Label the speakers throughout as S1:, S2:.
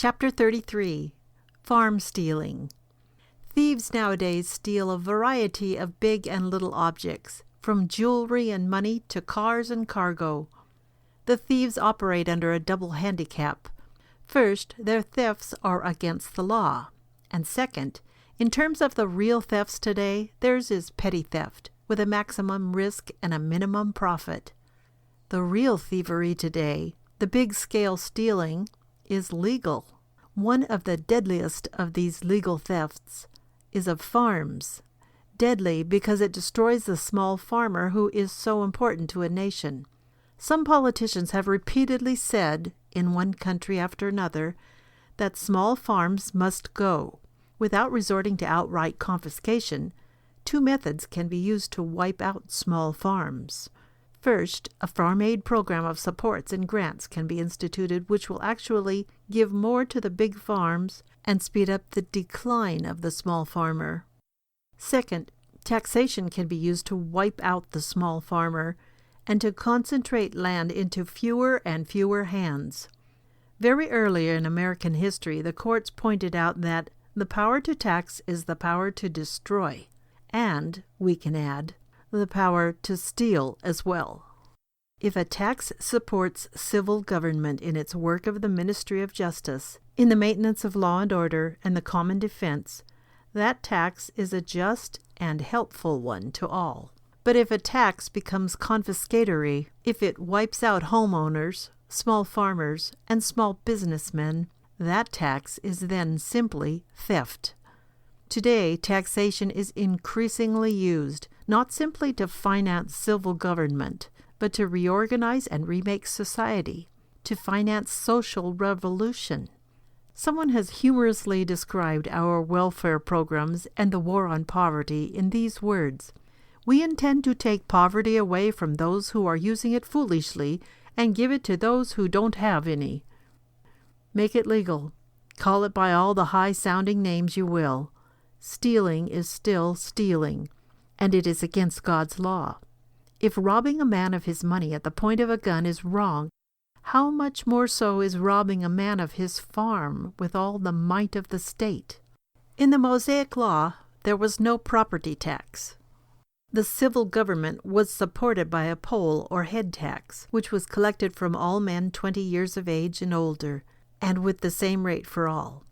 S1: Chapter 33. Farm Stealing. Thieves nowadays steal a variety of big and little objects, from jewelry and money to cars and cargo. The thieves operate under a double handicap. First, their thefts are against the law. And second, in terms of the real thefts today, theirs is petty theft, with a maximum risk and a minimum profit. The real thievery today, the big-scale stealing, is legal. One of the deadliest of these legal thefts is of farms. Deadly because it destroys the small farmer who is so important to a nation. Some politicians have repeatedly said, in one country after another, that small farms must go. Without resorting to outright confiscation, two methods can be used to wipe out small farms. First, a farm aid program of supports and grants can be instituted which will actually give more to the big farms and speed up the decline of the small farmer. Second, taxation can be used to wipe out the small farmer and to concentrate land into fewer and fewer hands. Very early in American history, the courts pointed out that the power to tax is the power to destroy, and, we can add, the power to steal as well. If a tax supports civil government in its work of the Ministry of Justice, in the maintenance of law and order and the common defense, that tax is a just and helpful one to all. But if a tax becomes confiscatory, if it wipes out homeowners, small farmers, and small businessmen, that tax is then simply theft. Today, taxation is increasingly used not simply to finance civil government, but to reorganize and remake society, to finance social revolution. Someone has humorously described our welfare programs and the war on poverty in these words: "We intend to take poverty away from those who are using it foolishly and give it to those who don't have any." Make it legal. Call it by all the high-sounding names you will. Stealing is still stealing, and it is against God's law. If robbing a man of his money at the point of a gun is wrong, how much more so is robbing a man of his farm with all the might of the state? In the Mosaic Law, there was no property tax. The civil government was supported by a poll or head tax, which was collected from all men 20 years of age and older, and with the same rate for all.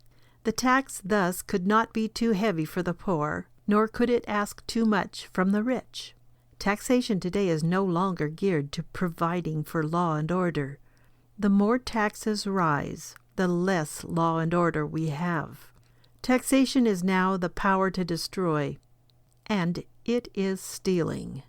S1: The tax thus could not be too heavy for the poor, nor could it ask too much from the rich. Taxation today is no longer geared to providing for law and order. The more taxes rise, the less law and order we have. Taxation is now the power to destroy, and it is stealing.